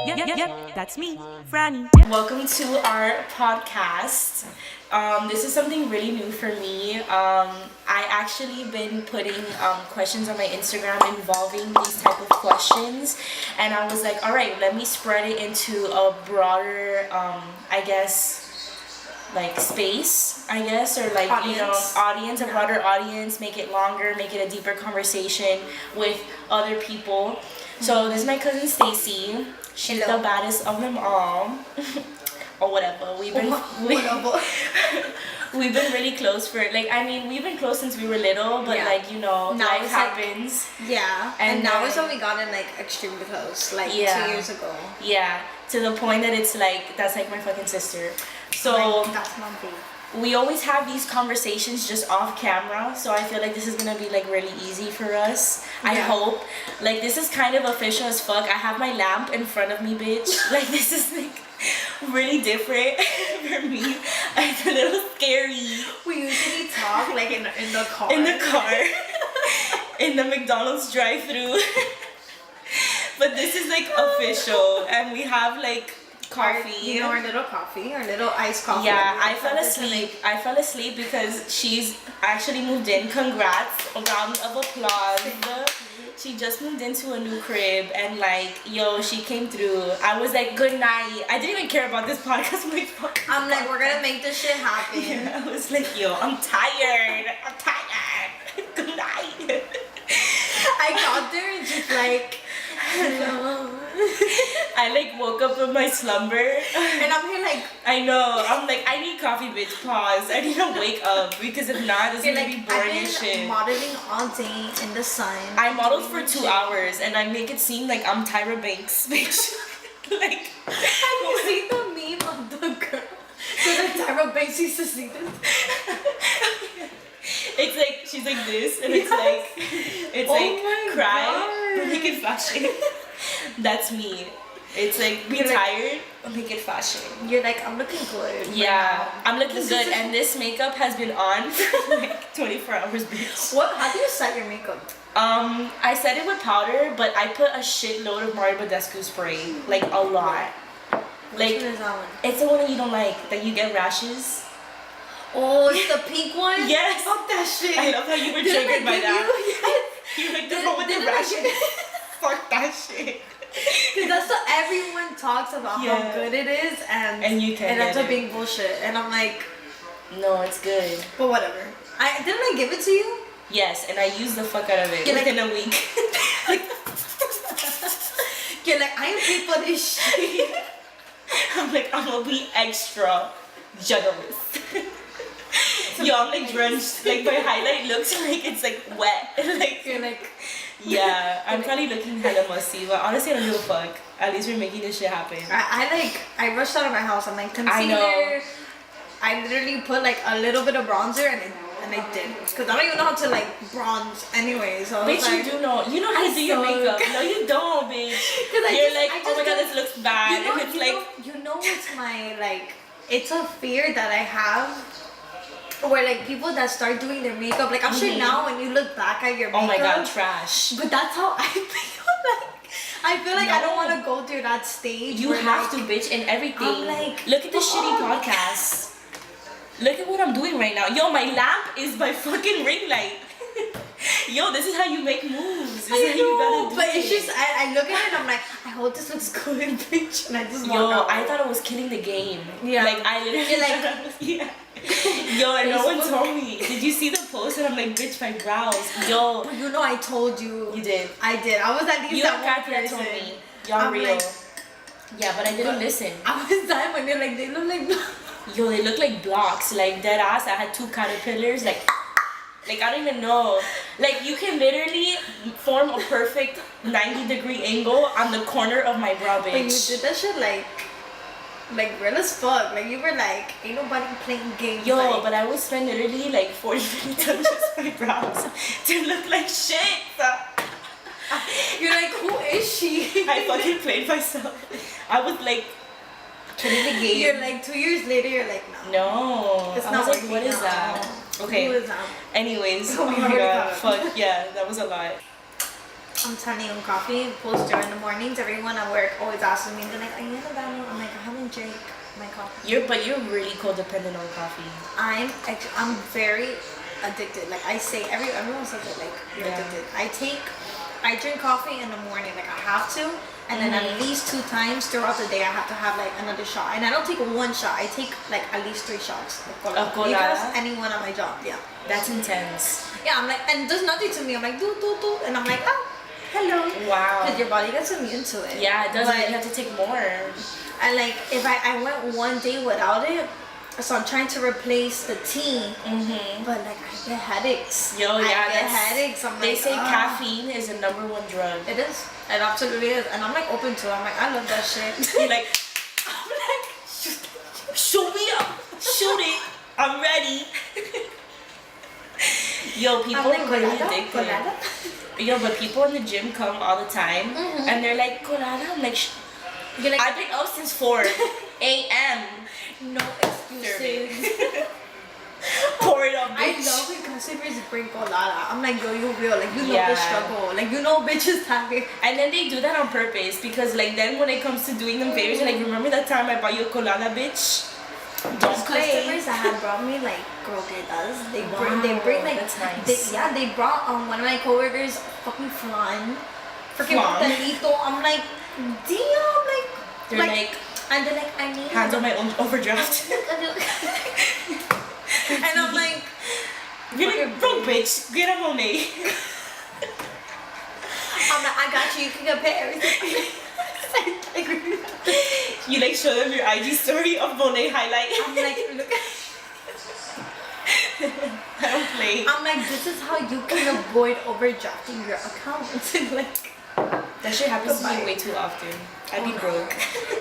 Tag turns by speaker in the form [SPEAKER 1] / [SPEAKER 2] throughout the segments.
[SPEAKER 1] Yep, that's me, Franny.
[SPEAKER 2] Welcome to our podcast. This is something really new for me. I actually been putting questions on my Instagram involving these type of questions, and I was like, all right, let me spread it into a broader, I guess, like space, I guess, or like audience, a broader audience, make it longer, make it a deeper conversation with other people. So this is my cousin Stacy. She's the baddest of them all. Or whatever. We've been really close for we've been close since we were little, but
[SPEAKER 3] now
[SPEAKER 2] life happens.
[SPEAKER 3] And now is when we got in extremely close, 2 years ago.
[SPEAKER 2] Yeah, to the point that it's that's my fucking sister. So
[SPEAKER 3] that's my baby.
[SPEAKER 2] We always have these conversations just off camera, so I feel like this is gonna be really easy for us. I hope. This is kind of official as fuck. I have my lamp in front of me, bitch. This is really different for me. It's a little scary.
[SPEAKER 3] We usually talk in the car.
[SPEAKER 2] In the car. In the McDonald's drive-thru. But this is official, and we have coffee.
[SPEAKER 3] Our little coffee, our little iced coffee.
[SPEAKER 2] Yeah, I fell asleep. I fell asleep because she's actually moved in. Congrats. A round of applause. She just moved into a new crib and she came through. I was good night. I didn't even care about this podcast.
[SPEAKER 3] I'm we're gonna make this shit happen.
[SPEAKER 2] Yeah, I was I'm tired. I'm tired. Good night.
[SPEAKER 3] I got there and just hello.
[SPEAKER 2] I woke up from my slumber
[SPEAKER 3] and I'm here
[SPEAKER 2] I know. I'm I need coffee, bitch. Pause. I need to wake up because if not, it's gonna be boring as shit.
[SPEAKER 3] I've been modeling all day in the sun.
[SPEAKER 2] I modeled for 2 hours and I make it seem like I'm Tyra Banks, bitch.
[SPEAKER 3] Have you seen the meme of the girl? So Tyra Banks used to see this.
[SPEAKER 2] It's she's this and it's cry, but make it fashion. That's me. It's be tired, but make it fashion.
[SPEAKER 3] You're I'm looking good.
[SPEAKER 2] Yeah, I'm looking good, and this makeup has been on for 24 hours, bitch.
[SPEAKER 3] How do you set your makeup?
[SPEAKER 2] I set it with powder, but I put a shitload of Mario Badescu spray, a lot.
[SPEAKER 3] Which one is that one?
[SPEAKER 2] It's the one that you don't like, that you get rashes.
[SPEAKER 3] Oh, it's the pink one?
[SPEAKER 2] Yes.
[SPEAKER 3] Fuck that shit.
[SPEAKER 2] I love how you were triggered by that. You the one with the rashes. Fuck that shit.
[SPEAKER 3] Because that's what everyone talks about, how good it is, and
[SPEAKER 2] you can.
[SPEAKER 3] And that's a being bullshit. And I'm
[SPEAKER 2] no, it's good.
[SPEAKER 3] But whatever. Didn't I give it to you?
[SPEAKER 2] Yes, and I used the fuck out of it within a week.
[SPEAKER 3] You're I am paid for this shit.
[SPEAKER 2] I'm I'm gonna be extra generous. Yo, I'm drenched. My highlight looks it's wet.
[SPEAKER 3] You're
[SPEAKER 2] yeah, I'm probably looking hella musty, but honestly I don't give a fuck. At least we're making this shit happen.
[SPEAKER 3] I rushed out of my house. I'm concealer.
[SPEAKER 2] I know.
[SPEAKER 3] I literally put a little bit of bronzer and I did. Because I don't even know how to bronze anyway. So
[SPEAKER 2] bitch, you do know. You know how to do your makeup. No, you don't, bitch. You're oh my god, this looks bad. And it's
[SPEAKER 3] it's my it's a fear that I have. Where people that start doing their makeup, I'm sure now when you look back at your makeup,
[SPEAKER 2] oh my god, trash.
[SPEAKER 3] But that's how I feel. I feel I don't want to go through that stage.
[SPEAKER 2] You have to, bitch, in everything.
[SPEAKER 3] I'm
[SPEAKER 2] look at this shitty podcast. Look at what I'm doing right now. Yo, my lamp is my fucking ring light. Yo, this is how you make moves. This is how you gotta do
[SPEAKER 3] but it's just I look at it and I'm I hope this looks good, bitch, and I just walk out.
[SPEAKER 2] I thought it was killing the game.
[SPEAKER 3] Yeah.
[SPEAKER 2] I literally yeah. Yo, and no one told me. Did you see the post? And I'm bitch, my brows. Yo.
[SPEAKER 3] But I told you.
[SPEAKER 2] You did.
[SPEAKER 3] I did. I was at least
[SPEAKER 2] you
[SPEAKER 3] that
[SPEAKER 2] one person. Told me. Y'all real. Yeah, but I didn't listen.
[SPEAKER 3] I was dying when they're they look like blocks.
[SPEAKER 2] Yo, they look like blocks. Dead ass. I had 2 caterpillars. I don't even know. You can literally form a perfect 90-degree angle on the corner of my brow, bitch.
[SPEAKER 3] But you did that shit real as fuck. You were ain't nobody playing games.
[SPEAKER 2] Yo, but I would spend literally 40 minutes on just my brows to look like shit.
[SPEAKER 3] You're who is she?
[SPEAKER 2] I fucking played myself. I was playing the game.
[SPEAKER 3] You're 2 years later, you're no.
[SPEAKER 2] No.
[SPEAKER 3] It's not
[SPEAKER 2] what is that? Okay.
[SPEAKER 3] Who is that?
[SPEAKER 2] Anyways, oh my god, fuck, yeah, that was a lot.
[SPEAKER 3] I'm telling you, coffee poster in the mornings. Everyone at work always asks me, they're like, "Are you in a battle?" I'm like, I haven't drank my coffee.
[SPEAKER 2] You're really codependent on coffee.
[SPEAKER 3] I'm very addicted. Like I say, everyone says it. Like you're
[SPEAKER 2] Yeah.
[SPEAKER 3] addicted. I drink coffee in the morning. Like I have to, and then at least 2 times throughout the day, I have to have like another shot. And I don't take one shot. I take like at least 3 shots of colada. Because anyone at my job, yeah.
[SPEAKER 2] That's intense.
[SPEAKER 3] Yeah, I'm like, and does nothing to me. I'm like, do, and I'm like, oh, hello.
[SPEAKER 2] Wow.
[SPEAKER 3] Because your body gets immune to it.
[SPEAKER 2] Yeah, it does.
[SPEAKER 3] But,
[SPEAKER 2] You have to take more.
[SPEAKER 3] and like, if I went one day without it, so I'm trying to replace the tea, but like I get headaches.
[SPEAKER 2] Yo,
[SPEAKER 3] I
[SPEAKER 2] yeah,
[SPEAKER 3] get headaches. I'm
[SPEAKER 2] they
[SPEAKER 3] like,
[SPEAKER 2] say caffeine is the #1 drug.
[SPEAKER 3] It is. It absolutely is. And I'm like open to it. I'm like, I love that shit.
[SPEAKER 2] You're like, I'm like, shoot me up, shoot it, I'm ready. Yo, people
[SPEAKER 3] I'm like,
[SPEAKER 2] are really
[SPEAKER 3] colada,
[SPEAKER 2] addicted.
[SPEAKER 3] colada.
[SPEAKER 2] Yo, but people in the gym come all the time, and they're like, colada. I'm like,
[SPEAKER 3] You're like,
[SPEAKER 2] I've been up since 4 a.m.
[SPEAKER 3] no excuses.
[SPEAKER 2] Pour it up,
[SPEAKER 3] I
[SPEAKER 2] bitch.
[SPEAKER 3] love when customers bring colada. I'm like, yo, you real. Like, you know
[SPEAKER 2] Yeah.
[SPEAKER 3] the struggle. Like, you know bitches have it.
[SPEAKER 2] And then they do that on purpose because, like, then when it comes to doing them favors, you're like, remember that time I bought you a colada, bitch? Don't play.
[SPEAKER 3] Customers that have brought me like croquetas, they bring like
[SPEAKER 2] that's nice.
[SPEAKER 3] they brought one of my coworkers fucking flan, freaking
[SPEAKER 2] Flan.
[SPEAKER 3] pastelito. I'm like, damn, like
[SPEAKER 2] They're like,
[SPEAKER 3] and they're like, I need
[SPEAKER 2] hands on my own overdraft.
[SPEAKER 3] and I'm like,
[SPEAKER 2] You're like, broke bitch, get a Monet.
[SPEAKER 3] I'm like, I got you. You can go pay everything.
[SPEAKER 2] You like show them your IG story of Monet highlight.
[SPEAKER 3] I'm like, look.
[SPEAKER 2] I don't play.
[SPEAKER 3] I'm like, this is how you can avoid overdrafting your account. Like,
[SPEAKER 2] That shit happens to me
[SPEAKER 3] Goodbye.
[SPEAKER 2] way too often. I'd be broke.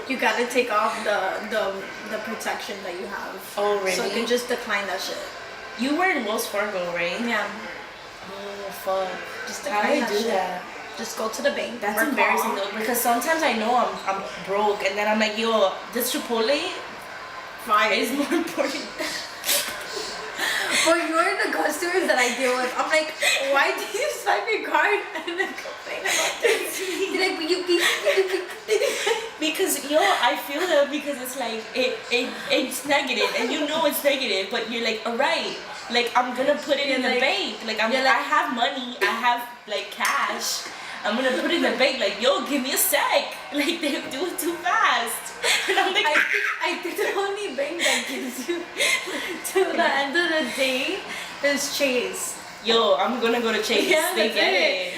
[SPEAKER 3] you gotta take off the protection that you have.
[SPEAKER 2] Oh, really?
[SPEAKER 3] So you can just decline that shit.
[SPEAKER 2] You were in Wells Fargo, right?
[SPEAKER 3] Yeah.
[SPEAKER 2] Oh, fuck.
[SPEAKER 3] Just
[SPEAKER 2] How do
[SPEAKER 3] decline
[SPEAKER 2] I
[SPEAKER 3] that
[SPEAKER 2] do
[SPEAKER 3] shit.
[SPEAKER 2] that?
[SPEAKER 3] Just go to the bank.
[SPEAKER 2] That's
[SPEAKER 3] or
[SPEAKER 2] embarrassing
[SPEAKER 3] call.
[SPEAKER 2] though, because sometimes I know I'm broke, and then I'm like, yo, this Chipotle is more important.
[SPEAKER 3] But you're the customers that I deal with. I'm like, why did you swipe your card and then complain about this? You're like, but you
[SPEAKER 2] Because yo, I feel that because it's like it's negative, and you know it's negative, but you're like, alright, like I'm gonna put it in the bank. Like I have money, I have like cash. I'm gonna put it in the bank. Like, yo, give me a sec. Like they do it too fast. And I'm like,
[SPEAKER 3] I think the only bank that gives you to the end of the day is Chase.
[SPEAKER 2] yo, I'm gonna go to Chase.
[SPEAKER 3] Yeah,
[SPEAKER 2] They
[SPEAKER 3] that's
[SPEAKER 2] get it.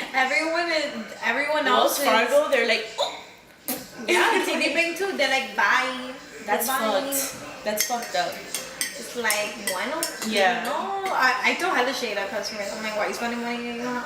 [SPEAKER 3] Everyone
[SPEAKER 2] Wells
[SPEAKER 3] else is.
[SPEAKER 2] Fargo, they're like, oh.
[SPEAKER 3] Yeah, TD Bank too. They're like, bye.
[SPEAKER 2] That's
[SPEAKER 3] Goodbye.
[SPEAKER 2] fucked. That's fucked up.
[SPEAKER 3] It's like, bueno.
[SPEAKER 2] Yeah.
[SPEAKER 3] No, I don't have the shade at customers. I'm like, why are you spending money? You know,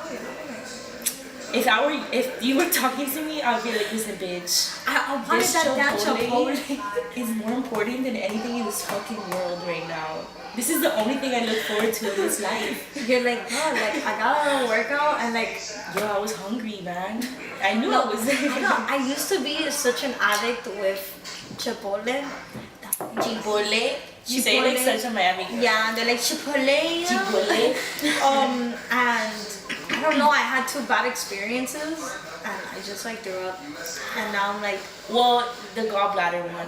[SPEAKER 2] If you were talking to me, I'd be like, listen, bitch.
[SPEAKER 3] I wanted
[SPEAKER 2] This
[SPEAKER 3] that damn
[SPEAKER 2] Chipotle
[SPEAKER 3] Chipotle.
[SPEAKER 2] is more important than anything in this fucking world right now. This is the only thing I look forward to in this life.
[SPEAKER 3] You're like, God, like I got a workout and like,
[SPEAKER 2] Yo, I was hungry, man. I knew I was.
[SPEAKER 3] I know. I used to be such an addict with Chipotle.
[SPEAKER 2] Chipotle. You say it like
[SPEAKER 3] Chipotle.
[SPEAKER 2] such a Miami girl.
[SPEAKER 3] Yeah, they're like Chipotle.
[SPEAKER 2] Chipotle.
[SPEAKER 3] And I don't know. I had 2 bad experiences, and I just like threw up. And now I'm like,
[SPEAKER 2] Well, the gallbladder one.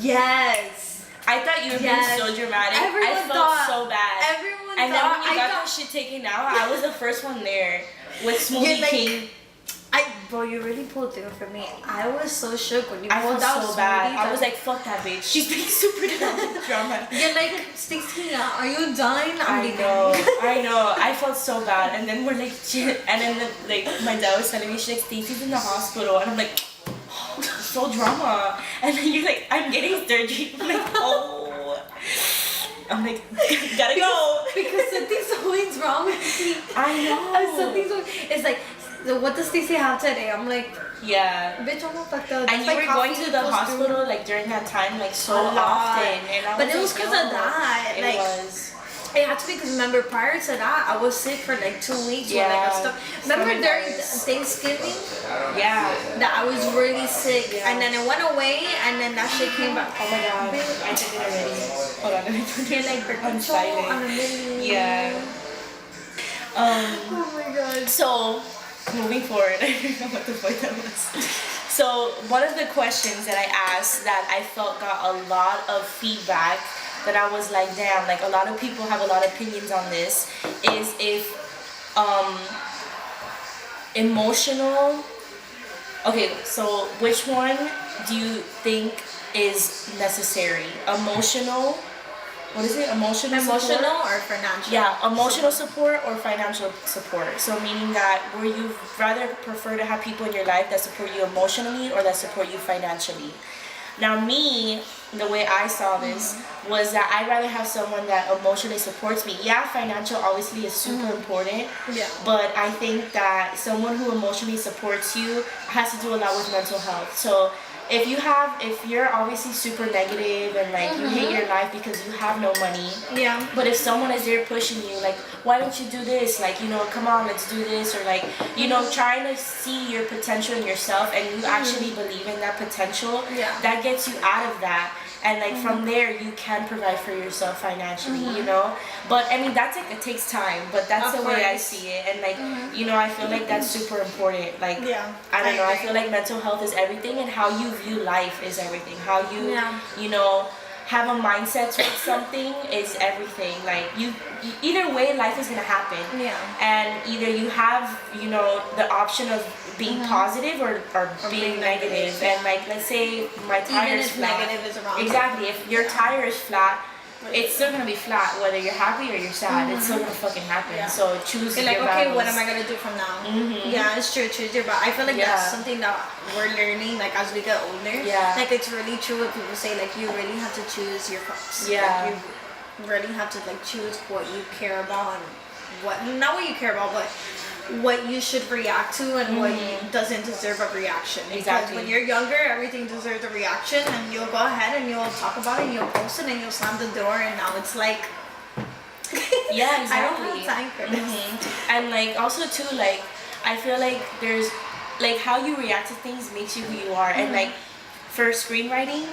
[SPEAKER 3] yes.
[SPEAKER 2] I thought you were
[SPEAKER 3] Yes.
[SPEAKER 2] being so dramatic.
[SPEAKER 3] Everyone
[SPEAKER 2] I felt
[SPEAKER 3] thought-
[SPEAKER 2] so bad.
[SPEAKER 3] everyone
[SPEAKER 2] and then
[SPEAKER 3] thought-
[SPEAKER 2] when you
[SPEAKER 3] I
[SPEAKER 2] got
[SPEAKER 3] thought-
[SPEAKER 2] that shit taken out, I was the first one there with Smoothie
[SPEAKER 3] You're like-
[SPEAKER 2] King.
[SPEAKER 3] Bro, you really pulled through for me. I was so shook when you
[SPEAKER 2] I
[SPEAKER 3] pulled
[SPEAKER 2] felt
[SPEAKER 3] out
[SPEAKER 2] so bad.
[SPEAKER 3] Smoothies.
[SPEAKER 2] I was like, fuck that bitch. She's being super drama.
[SPEAKER 3] You're like, Stacy, are you done?
[SPEAKER 2] I know. I felt so bad. And then we're like, and then like my dad was telling me, she's like, Stacy's in the hospital. And I'm like, oh, so drama. And then you're like, I'm getting surgery. I'm like, oh. I'm like, gotta go.
[SPEAKER 3] Because something's always wrong with me.
[SPEAKER 2] I know.
[SPEAKER 3] Something's wrong. It's like, what does Stacy have today? I'm like,
[SPEAKER 2] Yeah.
[SPEAKER 3] bitch, I'm not fucked up.
[SPEAKER 2] And you were going to the hospital like during that time like so
[SPEAKER 3] A lot.
[SPEAKER 2] often. And I
[SPEAKER 3] But
[SPEAKER 2] was
[SPEAKER 3] it was
[SPEAKER 2] like,
[SPEAKER 3] 'cause of
[SPEAKER 2] yo,
[SPEAKER 3] that,
[SPEAKER 2] It
[SPEAKER 3] like-
[SPEAKER 2] was.
[SPEAKER 3] It had to be because remember prior to that I was sick for like 2 weeks.
[SPEAKER 2] Yeah.
[SPEAKER 3] With, like, a remember
[SPEAKER 2] Stomach
[SPEAKER 3] during
[SPEAKER 2] virus.
[SPEAKER 3] Thanksgiving
[SPEAKER 2] Yeah.
[SPEAKER 3] that I was really sick,
[SPEAKER 2] Yeah.
[SPEAKER 3] and then it went away, and then that shit came back.
[SPEAKER 2] Oh my god. I did it already. Hold on, let me put
[SPEAKER 3] You're
[SPEAKER 2] it
[SPEAKER 3] like birth
[SPEAKER 2] on
[SPEAKER 3] control
[SPEAKER 2] silent.
[SPEAKER 3] on a million.
[SPEAKER 2] Yeah.
[SPEAKER 3] Oh my god.
[SPEAKER 2] So moving forward, I don't know what the point that was. So one of the questions that I asked that I felt got a lot of feedback, that I was like, damn, like a lot of people have a lot of opinions on this, is if emotional. Okay, so which one do you think is necessary? Emotional. What is it? Emotional support?
[SPEAKER 3] or financial?
[SPEAKER 2] Yeah, emotional support or financial support. So meaning that where you rather prefer to have people in your life that support you emotionally or that support you financially. Now me, the way I saw this was that I'd rather have someone that emotionally supports me. Yeah, financial obviously is super important.
[SPEAKER 3] Yeah.
[SPEAKER 2] But I think that someone who emotionally supports you has to do a lot with mental health. So if you're obviously super negative and like you hate your life because you have no money.
[SPEAKER 3] Yeah.
[SPEAKER 2] But if someone is there pushing you, like, why don't you do this? Like, you know, come on, let's do this. Or like, you know, trying to see your potential in yourself and you actually believe in that potential, that gets you out of that. And like from there you can provide for yourself financially, you know. But I mean it takes time, but that's the way I see it. And like you know, I feel like that's super important. Like I don't know, I feel like mental health is everything, and how you view life is everything. How you you know, have a mindset towards something is everything. Like you either way life is gonna happen. And either you have, you know, the option of being positive or being negative. And like let's say my tire is flat.
[SPEAKER 3] Negative is around.
[SPEAKER 2] Exactly. If your tire is flat, it's still gonna be flat whether you're happy or you're sad. It's still gonna fucking happen. So choose
[SPEAKER 3] you're
[SPEAKER 2] your
[SPEAKER 3] like, okay,
[SPEAKER 2] battles.
[SPEAKER 3] what am I gonna do from now? Yeah, it's true. But I feel like that's something that we're learning, like as we get older. Like it's really true what people say, like you really have to choose your cross. Like, you really have to like choose what you care about and what, not what you care about, but what you should react to and what doesn't deserve a reaction. Because when you're younger, everything deserves a reaction, and you'll go ahead and you'll talk about it and you'll post it and you'll slam the door, and now it's like
[SPEAKER 2] yeah, exactly.
[SPEAKER 3] I don't have time for this.
[SPEAKER 2] And like also too, like I feel like there's like how you react to things makes you who you are. And like for screenwriting,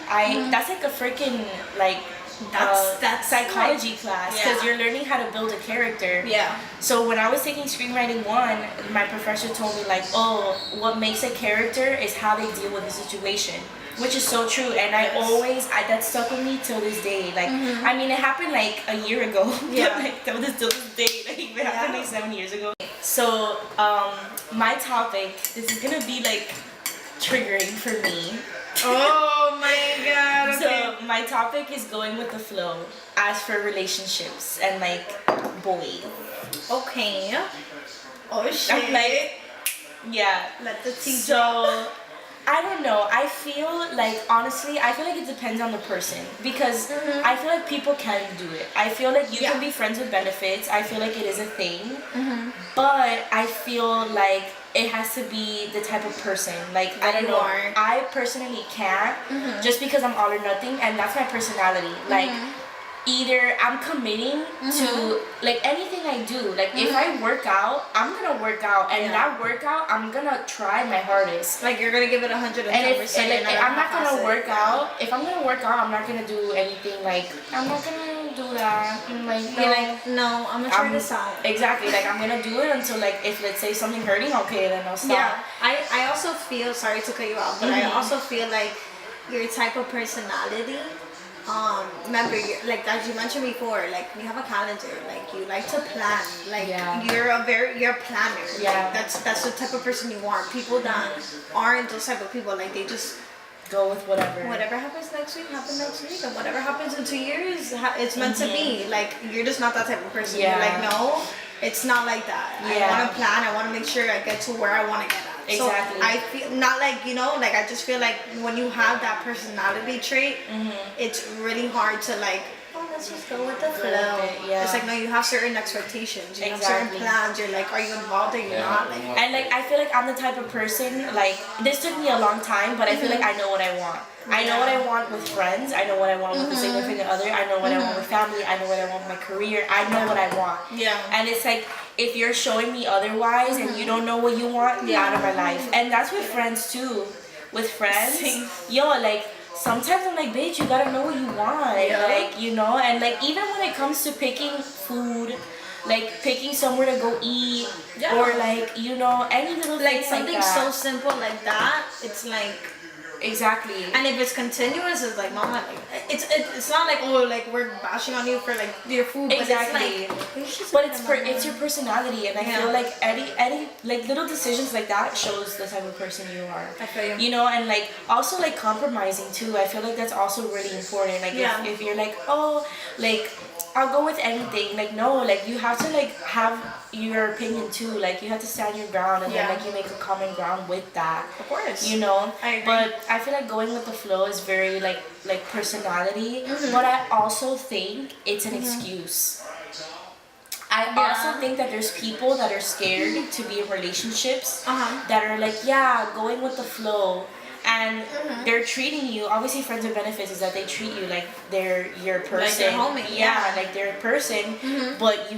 [SPEAKER 2] that's like a freaking like that's psychology class, because you're learning how to build a character. So when I was taking screenwriting 1, my professor told me like, oh, what makes a character is how they deal with the situation, which is so true. And I always that stuck with me till this day. Like I mean, it happened like a year ago. Like till this day, like it happened like 7 years ago. So my topic, this is gonna be like triggering for me.
[SPEAKER 3] Oh my god. Okay.
[SPEAKER 2] So my topic is going with the flow as for relationships and like boys.
[SPEAKER 3] Okay. Oh shit.
[SPEAKER 2] I'm like, yeah.
[SPEAKER 3] Let the tea
[SPEAKER 2] So I don't know. I feel like, honestly, I feel like it depends on the person, because I feel like people can do it. I feel like you can be friends with benefits. I feel like it is a thing. But I feel like it has to be the type of person. Like, I don't know. I personally can't, just because I'm all or nothing, and that's my personality. Like, either I'm committing to like anything I do. Like if I work out, I'm gonna work out, and that workout I'm gonna try my hardest.
[SPEAKER 3] Like you're gonna give it 110%.
[SPEAKER 2] And if I'm not gonna work out, if I'm gonna work out, I'm not gonna do anything like, I'm not gonna do that. I'm like, no.
[SPEAKER 3] You're like, no, I'm gonna try this out.
[SPEAKER 2] Exactly. Like I'm gonna do it until like, if let's say something hurting, okay, then I'll stop.
[SPEAKER 3] Yeah. I also feel, sorry to cut you off, but I also feel like your type of personality, remember, like as you mentioned before, like you have a calendar, like you like to plan, like you're a planner. Like, that's the type of person you are. People that aren't those type of people, like they just
[SPEAKER 2] go with whatever
[SPEAKER 3] happens next week, and whatever happens in 2 years, it's meant to be. Like you're just not that type of person. You're like, no, it's not like that. I want to plan. I want to make sure I get to where I want to get at.
[SPEAKER 2] Exactly.
[SPEAKER 3] So I feel not like, you know, like I just feel like when you have that personality trait, it's really hard to like, oh, let's just go with the flow. It's like, no, you have certain expectations. You have certain plans. You're like, are you involved or you're not? Like,
[SPEAKER 2] and like I feel like I'm the type of person, like this took me a long time, but I feel like I know what I want. I know what I want with friends. I know what I want with a significant other. I know what I want with family. I know what I want with my career. I know what I want. And it's like, if you're showing me otherwise and you don't know what you want, get out of my life. And that's with friends too. With friends, yo, like sometimes I'm like, bitch, you gotta know what you want. Like, you know, and like even when it comes to picking food, like picking somewhere to go eat, or like any little
[SPEAKER 3] Like
[SPEAKER 2] things
[SPEAKER 3] something
[SPEAKER 2] like that.
[SPEAKER 3] so simple like that, it's like.
[SPEAKER 2] Exactly.
[SPEAKER 3] And if it's continuous, it's like, mama, like, it's not like, oh, like we're bashing on you for like your food,
[SPEAKER 2] Exactly.
[SPEAKER 3] but
[SPEAKER 2] It's your personality, and I feel like any like little decisions like that shows the type of person you are.
[SPEAKER 3] I feel you.
[SPEAKER 2] And like also like compromising too. I feel like that's also really important. Like if you're like, oh, like I'll go with anything. Like no, like you have to like have your opinion too. Like you have to stand your ground, and then like you make a common ground with that.
[SPEAKER 3] Of course.
[SPEAKER 2] I agree. But I feel like going with the flow is very like personality. But I also think it's an excuse. I also think that there's people that are scared to be in relationships that are like, going with the flow. And they're treating you, obviously friends with benefits is that they treat you like they're your person.
[SPEAKER 3] Like your homie.
[SPEAKER 2] Like they're a person, but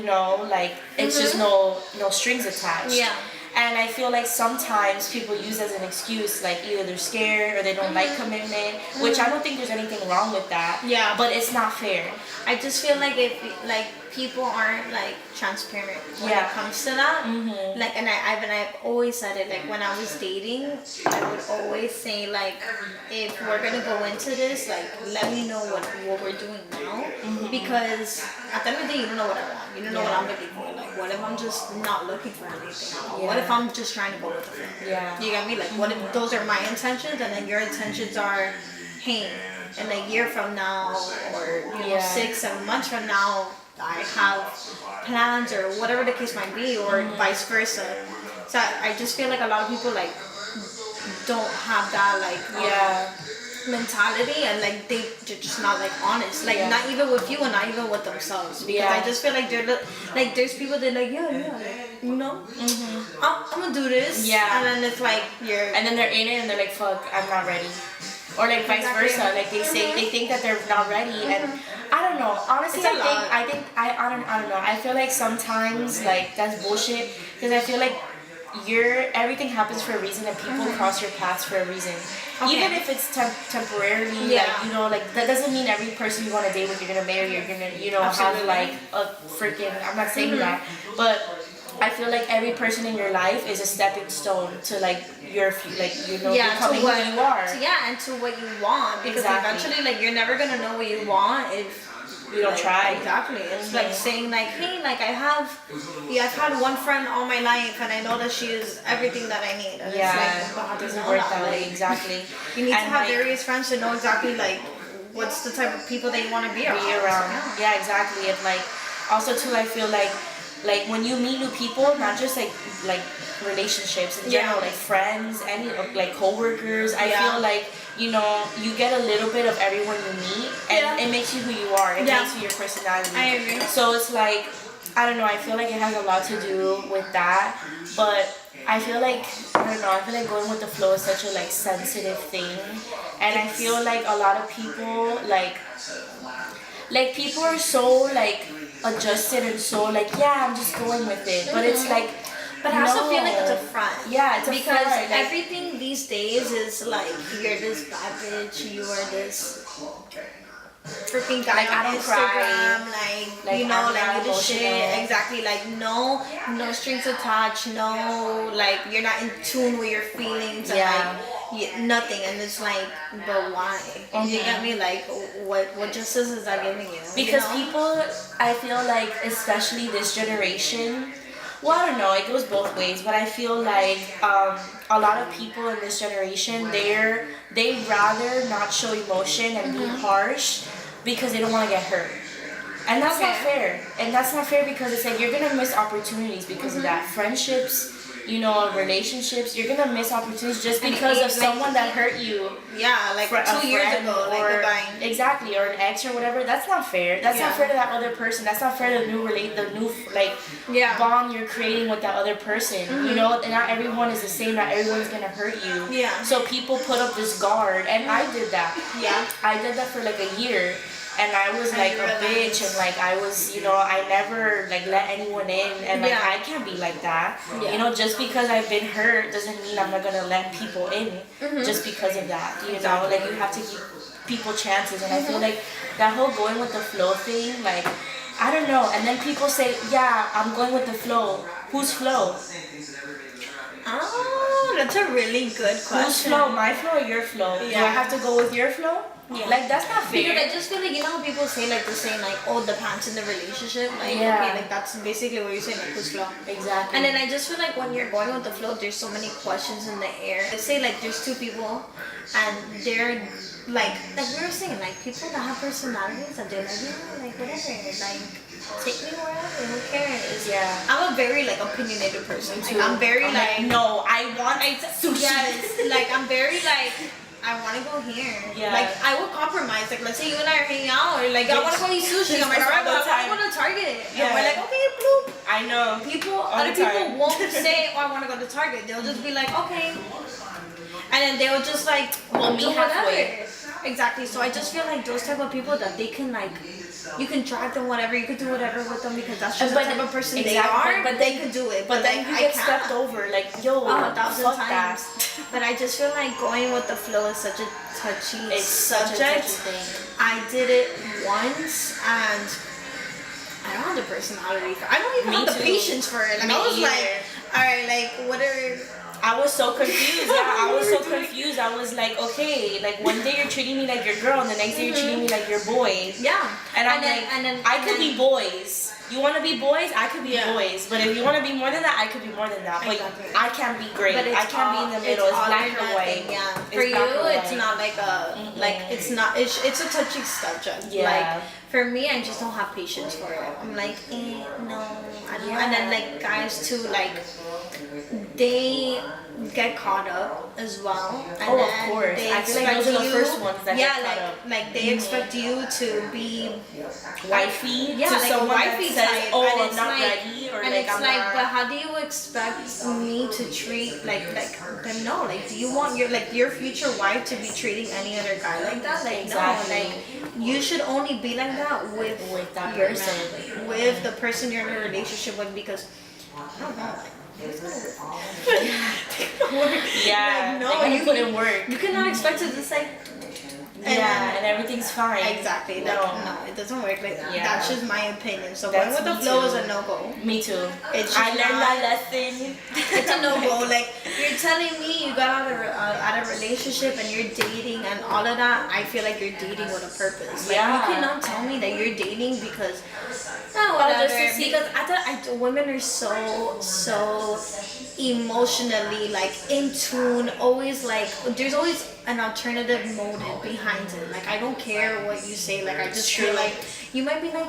[SPEAKER 2] like it's just no strings attached.
[SPEAKER 3] Yeah.
[SPEAKER 2] And I feel like sometimes people use as an excuse, like either they're scared or they don't like commitment, which I don't think there's anything wrong with that.
[SPEAKER 3] Yeah.
[SPEAKER 2] But it's not fair.
[SPEAKER 3] I just feel like if like people aren't like transparent when it comes to that, like, and I've always said it, like when I was dating, I would always say like, if we're gonna go into this, like let me know what we're doing now, because at the end of the day, you don't know what I want, you don't know what I'm looking for. Like, what if I'm just not looking for anything? What if I'm just trying to go with the flow?
[SPEAKER 2] Yeah.
[SPEAKER 3] You get me? Like, what if those are my intentions, and then your intentions are, hey, in a year from now, or 6-7 months from now, I have plans, or whatever the case might be, or vice versa. So I just feel like a lot of people like don't have that like mentality, and like they're just not like honest, like not even with you and not even with themselves. Because I just feel like they're like, there's people that like I'm gonna do this, and then it's like
[SPEAKER 2] and then they're in it and they're like, fuck, I'm not ready. Or like vice versa, like they say they think that they're not ready, and I don't know. Honestly, I don't know. I feel like sometimes like that's bullshit, because I feel like everything happens for a reason, and people cross your paths for a reason. Even if it's temporarily, like that doesn't mean every person you want to date with you're gonna marry, you're gonna have like a freaking. I'm not saying that, but I feel like every person in your life is a stepping stone to like your becoming who you are.
[SPEAKER 3] And to what you want, because eventually like you're never gonna know what you want if
[SPEAKER 2] you don't try.
[SPEAKER 3] Exactly. It's like saying like, hey, like I've had one friend all my life, and I know that she is everything that I need. And it's like, well,
[SPEAKER 2] it doesn't work that way. Exactly.
[SPEAKER 3] You need to have various friends to know exactly like what's the type of people that you want to be around.
[SPEAKER 2] Yeah, exactly. And like also too, I feel like when you meet new people, not just like relationships in general, like friends, any like coworkers, I feel like you get a little bit of everyone you meet, and it makes you who you are. It makes you your personality.
[SPEAKER 3] I agree.
[SPEAKER 2] So it's like, I don't know, I feel like it has a lot to do with that, but I feel like, I don't know, I feel like going with the flow is such a like sensitive thing, and I feel like a lot of people like people are so like adjusted and so like, I'm just going with it, but it's like,
[SPEAKER 3] but I also feel like it's a front.
[SPEAKER 2] Yeah, it's a
[SPEAKER 3] because
[SPEAKER 2] front. Like,
[SPEAKER 3] everything these days is like, you're this bad bitch, you are this freaking guy
[SPEAKER 2] like,
[SPEAKER 3] on
[SPEAKER 2] I don't
[SPEAKER 3] Instagram,
[SPEAKER 2] cry.
[SPEAKER 3] like you the shit. Exactly, like no strings attached, no, like you're not in tune with your feelings, and like nothing, and it's like, but why? You get me? Like, what justice is that giving you?
[SPEAKER 2] Because people, I feel like, especially this generation, well, I don't know, it goes both ways, but I feel like a lot of people in this generation, they'd rather not show emotion and be harsh because they don't want to get hurt. And that's not fair. And that's not fair, because it's like you're going to miss opportunities because of that. Friendships, relationships, you're going to miss opportunities just because of someone that hurt you.
[SPEAKER 3] Yeah, like 2 years ago,
[SPEAKER 2] or, exactly, or an ex or whatever. That's not fair. That's not fair to that other person. That's not fair to the new bond you're creating with that other person. And not everyone is the same. Not everyone's gonna hurt you.
[SPEAKER 3] Yeah.
[SPEAKER 2] So people put up this guard, and I did that.
[SPEAKER 3] Yeah.
[SPEAKER 2] I did that for like a year. And I was like a bitch, and like I was, I never like let anyone in, and like I can't be like that. Just because I've been hurt doesn't mean I'm not gonna let people in just because of that. Like you have to give people chances, and I feel like that whole going with the flow thing, like I don't know. And then people say, yeah, I'm going with the flow. Whose flow?
[SPEAKER 3] Oh, that's a really good question.
[SPEAKER 2] Whose flow? My flow or your flow?
[SPEAKER 3] Yeah.
[SPEAKER 2] Do I have to go with your flow?
[SPEAKER 3] Yeah.
[SPEAKER 2] Like, that's not fair.
[SPEAKER 3] Because I just feel like, you know how people say like the saying like, oh, the pants in the relationship? Like,
[SPEAKER 2] Yeah.
[SPEAKER 3] okay, like that's basically what you're saying, like who's flow.
[SPEAKER 2] Exactly.
[SPEAKER 3] And then I just feel like when you're going with the flow, there's so many questions in the air. Let's say like there's two people and they're like we were saying, like people that have personalities and they're like, yeah, like whatever, like take me wherever, who cares?
[SPEAKER 2] Yeah.
[SPEAKER 3] I'm a very like opinionated person. Like,
[SPEAKER 2] too.
[SPEAKER 3] I'm very like,
[SPEAKER 2] no, I want sushi.
[SPEAKER 3] yes, like I'm very like, I want to go here.
[SPEAKER 2] Yeah.
[SPEAKER 3] Like I will compromise. Like let's say you and I are hanging out, or like I want to go eat sushi. I'm like, alright, but I want to go to Target.
[SPEAKER 2] Yeah.
[SPEAKER 3] And we're like, okay, bloop.
[SPEAKER 2] I know.
[SPEAKER 3] Other people won't say, oh, I want to go to Target. They'll just be like, okay. And then they'll just like,
[SPEAKER 2] Well,
[SPEAKER 3] do
[SPEAKER 2] meet halfway.
[SPEAKER 3] Exactly. So I just feel like those type of people that they can like, you can drag them whatever, you could do whatever with them because that's just the type of person they are. But they could do it.
[SPEAKER 2] But then
[SPEAKER 3] like,
[SPEAKER 2] you get stepped over. Like, yo,
[SPEAKER 3] 1,000
[SPEAKER 2] fuck
[SPEAKER 3] times.
[SPEAKER 2] that.
[SPEAKER 3] But I just feel like going with the flow is such a touchy
[SPEAKER 2] It's such a
[SPEAKER 3] subject.
[SPEAKER 2] touchy thing.
[SPEAKER 3] I did it once and I don't have the personality for I don't even
[SPEAKER 2] Me
[SPEAKER 3] have the
[SPEAKER 2] too.
[SPEAKER 3] patience for it. Like
[SPEAKER 2] Me
[SPEAKER 3] I was
[SPEAKER 2] either.
[SPEAKER 3] like, alright, like what are
[SPEAKER 2] I was so confused. Yeah, I was so confused. I was like, okay, like one day you're treating me like your girl, and the next day you're treating me like your boy.
[SPEAKER 3] yeah.
[SPEAKER 2] And I'm
[SPEAKER 3] then,
[SPEAKER 2] like, I could be boys. You want to be boys? I could be
[SPEAKER 3] Yeah.
[SPEAKER 2] boys. But if you want to be more than that, I could be more than that. But
[SPEAKER 3] Exactly.
[SPEAKER 2] I can't be great.
[SPEAKER 3] But
[SPEAKER 2] I can't be in the middle. It's
[SPEAKER 3] all
[SPEAKER 2] black
[SPEAKER 3] or
[SPEAKER 2] or white.
[SPEAKER 3] nothing, yeah.
[SPEAKER 2] It's
[SPEAKER 3] For you,
[SPEAKER 2] black or
[SPEAKER 3] it's
[SPEAKER 2] white.
[SPEAKER 3] not like a like it's not it's a touchy subject.
[SPEAKER 2] Yeah.
[SPEAKER 3] Like for me, I just don't have patience for it. I'm like, no, I don't.
[SPEAKER 2] Yeah.
[SPEAKER 3] And then like guys too, like they get caught up as well. And
[SPEAKER 2] Oh, of
[SPEAKER 3] then
[SPEAKER 2] course.
[SPEAKER 3] they
[SPEAKER 2] I feel like those
[SPEAKER 3] expect
[SPEAKER 2] are the
[SPEAKER 3] you-
[SPEAKER 2] first ones that
[SPEAKER 3] yeah,
[SPEAKER 2] get caught
[SPEAKER 3] like,
[SPEAKER 2] up.
[SPEAKER 3] Like they expect you to be
[SPEAKER 2] Wifey
[SPEAKER 3] yeah,
[SPEAKER 2] to
[SPEAKER 3] like
[SPEAKER 2] someone
[SPEAKER 3] a wifey
[SPEAKER 2] that says,
[SPEAKER 3] type,
[SPEAKER 2] oh,
[SPEAKER 3] and
[SPEAKER 2] I'm
[SPEAKER 3] it's
[SPEAKER 2] not
[SPEAKER 3] like,
[SPEAKER 2] ready, or
[SPEAKER 3] and
[SPEAKER 2] like
[SPEAKER 3] it's
[SPEAKER 2] I'm
[SPEAKER 3] like,
[SPEAKER 2] not.
[SPEAKER 3] but how do you expect me to treat like them? No, like, do you want your future wife to be treating any other guy like that? Like,
[SPEAKER 2] Exactly.
[SPEAKER 3] no, like you should only be like that with
[SPEAKER 2] that
[SPEAKER 3] your
[SPEAKER 2] person.
[SPEAKER 3] man, with the person you're in a relationship with, because I don't know, like.
[SPEAKER 2] Yeah,
[SPEAKER 3] Like, no,
[SPEAKER 2] they gotta
[SPEAKER 3] you
[SPEAKER 2] put in work.
[SPEAKER 3] You cannot expect to just like.
[SPEAKER 2] Yeah, and everything's fine.
[SPEAKER 3] Exactly. Like, no, it doesn't work like that.
[SPEAKER 2] Yeah.
[SPEAKER 3] That's just my opinion. So
[SPEAKER 2] That's
[SPEAKER 3] going with the
[SPEAKER 2] me
[SPEAKER 3] flow
[SPEAKER 2] too.
[SPEAKER 3] is a no-go.
[SPEAKER 2] Me too.
[SPEAKER 3] It's
[SPEAKER 2] I
[SPEAKER 3] just
[SPEAKER 2] learned
[SPEAKER 3] not-
[SPEAKER 2] that lesson.
[SPEAKER 3] It's a no-go. Like you're telling me you got out of a relationship and you're dating and all of that. I feel like you're dating with a purpose. Like
[SPEAKER 2] Yeah.
[SPEAKER 3] you cannot tell me that you're dating because
[SPEAKER 2] just to see-
[SPEAKER 3] because women are so emotionally like in tune. Always like there's always an alternative motive behind it. Like I don't care what you say. Like I just feel
[SPEAKER 2] True.
[SPEAKER 3] like you might be like.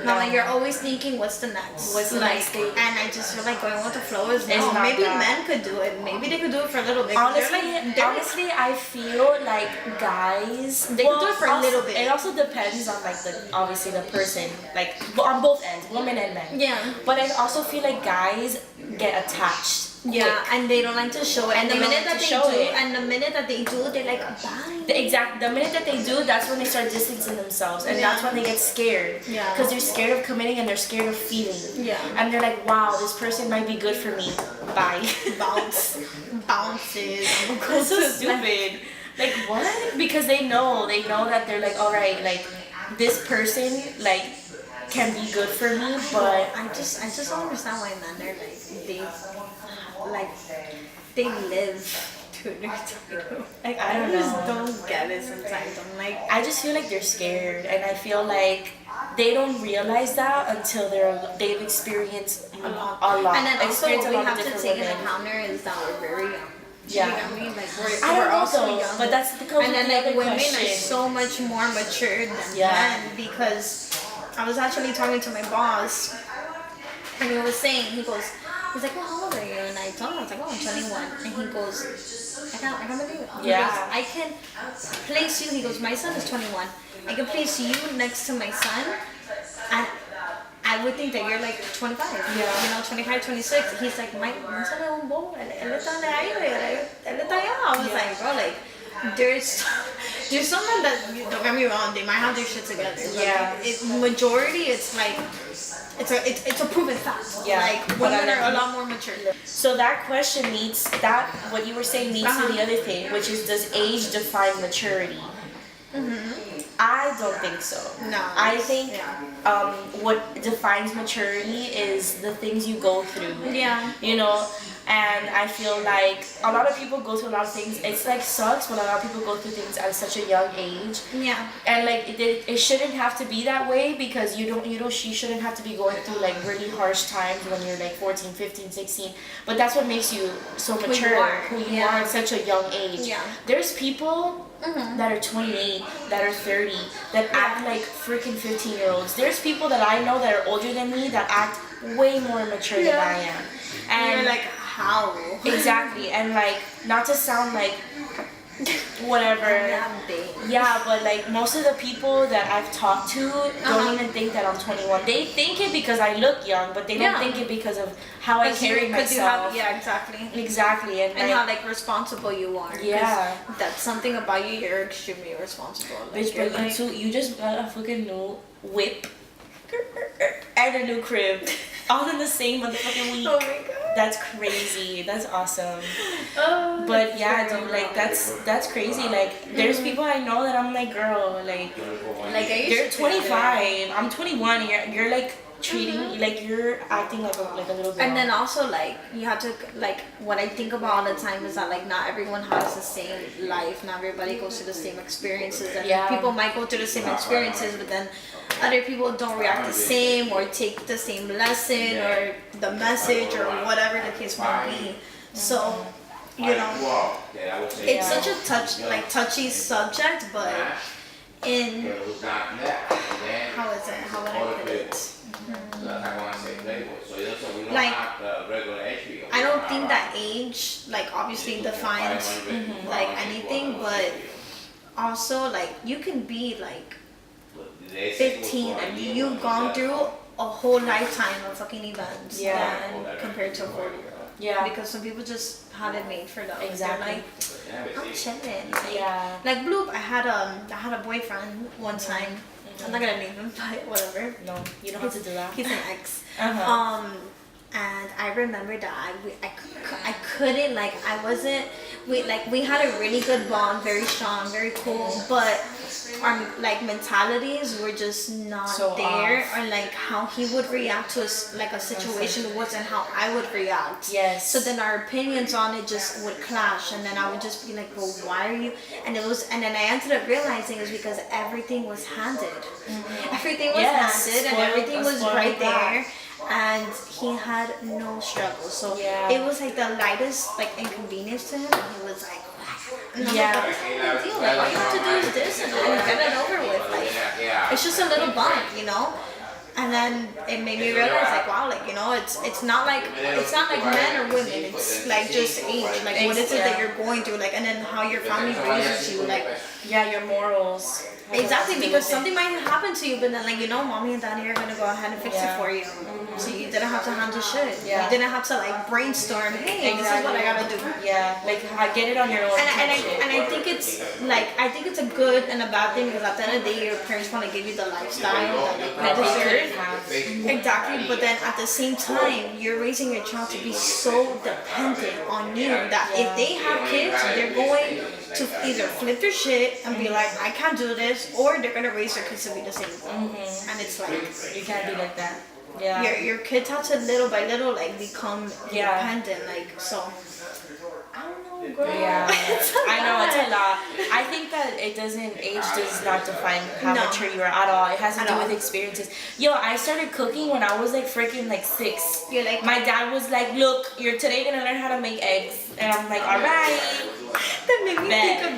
[SPEAKER 3] No, like you're always thinking, what's the next?
[SPEAKER 2] What's the
[SPEAKER 3] like,
[SPEAKER 2] next thing?
[SPEAKER 3] And I just feel like going with the flow is
[SPEAKER 2] It's
[SPEAKER 3] no.
[SPEAKER 2] not
[SPEAKER 3] Maybe
[SPEAKER 2] that.
[SPEAKER 3] men could do it. Maybe they could do it for a little bit.
[SPEAKER 2] Honestly, I feel like guys
[SPEAKER 3] They can do it for a little bit.
[SPEAKER 2] It also depends on like obviously the person, like on both ends, women and men.
[SPEAKER 3] Yeah.
[SPEAKER 2] But I also feel like guys get attached.
[SPEAKER 3] Yeah,
[SPEAKER 2] quick.
[SPEAKER 3] and they don't like to show it. And the
[SPEAKER 2] They don't
[SPEAKER 3] minute
[SPEAKER 2] like
[SPEAKER 3] that
[SPEAKER 2] to
[SPEAKER 3] they
[SPEAKER 2] show
[SPEAKER 3] do,
[SPEAKER 2] it.
[SPEAKER 3] and the minute that they do, they're like, bye.
[SPEAKER 2] The minute that they do, that's when they start distancing themselves, and
[SPEAKER 3] Yeah.
[SPEAKER 2] that's when they get scared.
[SPEAKER 3] Yeah.
[SPEAKER 2] Because they're scared of committing and they're scared of feeling.
[SPEAKER 3] Yeah.
[SPEAKER 2] And they're like, wow, this person might be good for me. Bye.
[SPEAKER 3] Bounces.
[SPEAKER 2] That's so stupid. Like what? Because they know that they're like, all right, like this person like can be good for me, but
[SPEAKER 3] I just don't understand why men are they live to their title. Like
[SPEAKER 2] I don't
[SPEAKER 3] just
[SPEAKER 2] know.
[SPEAKER 3] don't get it sometimes. I'm like,
[SPEAKER 2] I just feel like they're scared, and I feel like they don't realize that until they've experienced a lot.
[SPEAKER 3] and then also
[SPEAKER 2] Experienced
[SPEAKER 3] what
[SPEAKER 2] a
[SPEAKER 3] we
[SPEAKER 2] lot of
[SPEAKER 3] have to
[SPEAKER 2] different
[SPEAKER 3] take
[SPEAKER 2] women.
[SPEAKER 3] into account is that we're very young.
[SPEAKER 2] Yeah.
[SPEAKER 3] You know what I mean? Like
[SPEAKER 2] I
[SPEAKER 3] we're
[SPEAKER 2] don't know
[SPEAKER 3] also
[SPEAKER 2] though,
[SPEAKER 3] young.
[SPEAKER 2] but that's the
[SPEAKER 3] And then like
[SPEAKER 2] other
[SPEAKER 3] women
[SPEAKER 2] question.
[SPEAKER 3] are so much more mature than
[SPEAKER 2] Yeah.
[SPEAKER 3] men, because I was actually talking to my boss and he was saying, he's like, well, how old are you? And I told him, I was like, oh, I'm 21. And he goes, I can't believe it. He
[SPEAKER 2] Yeah.
[SPEAKER 3] goes, I can place you, he goes, my son is 21. I can place you next to my son, and I would think that you're like 25,
[SPEAKER 2] Yeah.
[SPEAKER 3] you know, 25, 26. He's like, my son es un bobo, él está en el aire, él está allá. I was like, bro, like, there's someone that, don't get me wrong, they might have their shit together. But
[SPEAKER 2] Yeah.
[SPEAKER 3] Majority, it's like, it's a proven fact.
[SPEAKER 2] Yeah.
[SPEAKER 3] Like,
[SPEAKER 2] But
[SPEAKER 3] women
[SPEAKER 2] I
[SPEAKER 3] are a
[SPEAKER 2] know-
[SPEAKER 3] lot more mature.
[SPEAKER 2] So that question needs what you were saying needs to the other thing, which is, does age define maturity? I don't think so.
[SPEAKER 3] No.
[SPEAKER 2] I think
[SPEAKER 3] Yeah.
[SPEAKER 2] what defines maturity is the things you go through.
[SPEAKER 3] Yeah.
[SPEAKER 2] You know, and I feel like a lot of people go through a lot of things. It's like sucks when a lot of people go through things at such a young age.
[SPEAKER 3] Yeah.
[SPEAKER 2] And like it shouldn't have to be that way, because she shouldn't have to be going through like really harsh times when you're like 14, 15, 16. But that's what makes you so mature, who you are at such a young age.
[SPEAKER 3] Yeah.
[SPEAKER 2] There's people that are 28, that are 30, that act like freaking 15-year-olds. There's people that I know that are older than me that act way more mature than I am. And
[SPEAKER 3] you're like, how?
[SPEAKER 2] Exactly. And like, not to sound like whatever. Yeah, but like most of the people that I've talked to don't even think that I'm 21. They think it because I look young, but they don't think it because of how I carry myself.
[SPEAKER 3] Exactly.
[SPEAKER 2] Exactly. And like,
[SPEAKER 3] how like responsible you are.
[SPEAKER 2] Yeah.
[SPEAKER 3] That's something about you. You're extremely responsible. Like,
[SPEAKER 2] bitch, but you too. You just got a fucking new whip and a new crib, all in the same motherfucking week.
[SPEAKER 3] Oh my god.
[SPEAKER 2] That's crazy. That's awesome.
[SPEAKER 3] Oh,
[SPEAKER 2] But yeah, dude, like that's crazy. Like there's people I know that I'm like, girl, like you're 25, I'm 21. You're like treating like you're acting like a little girl.
[SPEAKER 3] And then also like you have to like what I think about all the time is that like not everyone has the same life. Not everybody goes through the same experiences. And people might go through the same experiences, but then other people don't react the same or take the same lesson or the message or whatever the case might be. So, you know, it's such a touchy subject, but in how would I put it? Like, I don't think that age like obviously defines like anything, but also like you can be like 15 and you've gone through a whole lifetime of fucking events than compared to a 40-year-old.
[SPEAKER 2] Yeah.
[SPEAKER 3] Because some people just had it made for them.
[SPEAKER 2] Exactly.
[SPEAKER 3] They're like, I'm chilling. Like,
[SPEAKER 2] Yeah.
[SPEAKER 3] Like Bloop, I had a boyfriend one time. I'm not gonna name him, but whatever.
[SPEAKER 2] No, you don't have to do that.
[SPEAKER 3] He's an ex.
[SPEAKER 2] Uh-huh.
[SPEAKER 3] And I remember that I couldn't like I wasn't we had a really good bond, very strong, very cool, but our like mentalities were just not
[SPEAKER 2] so
[SPEAKER 3] there,
[SPEAKER 2] off.
[SPEAKER 3] or like how he would react to a situation wasn't how I would react.
[SPEAKER 2] Yes.
[SPEAKER 3] So then our opinions on it just would clash, and then I would just be like, well, why are you? And then I ended up realizing it was because everything was handed. Everything was handed, and everything was right there. And he had no struggle, so it was like the lightest like inconvenience to him. And he was like, and I'm like, what's the big deal? Like, all you have to do is this, and then get it over with. Like, it's just a little bump, you know. And then it made me realize, like, wow, like, you know, it's not like men or women. It's like just age. Like, what is it that you're going through? Like, and then how your family raises you. Like,
[SPEAKER 2] your morals.
[SPEAKER 3] Exactly, because something might happen to you, but then like, you know, mommy and daddy are gonna go ahead and fix it for you. So you didn't have to handle shit. You didn't have to like brainstorm, hey, this is what I gotta do.
[SPEAKER 2] Yeah, like get it on your own.
[SPEAKER 3] And I think it's a good and a bad thing, because at the end of the day your parents wanna give you the lifestyle that like you deserve. Exactly, but then at the same time you're raising your child to be so dependent on you that if they have kids, they're going to either flip their shit and be like, I can't do this, or they're gonna raise their kids to be the same. And it's like,
[SPEAKER 2] you can't be like that. Yeah.
[SPEAKER 3] Your kids have to little by little like become independent. Like, so I don't know, girl.
[SPEAKER 2] Yeah. I know, it's a lot. I think that age does not define how mature you are at all. It has to do with experiences. Yo, I started cooking when I was like freaking like 6.
[SPEAKER 3] You're like,
[SPEAKER 2] my dad was like, look, you're today gonna learn how to make eggs. And I'm like, alright.
[SPEAKER 3] That made me think of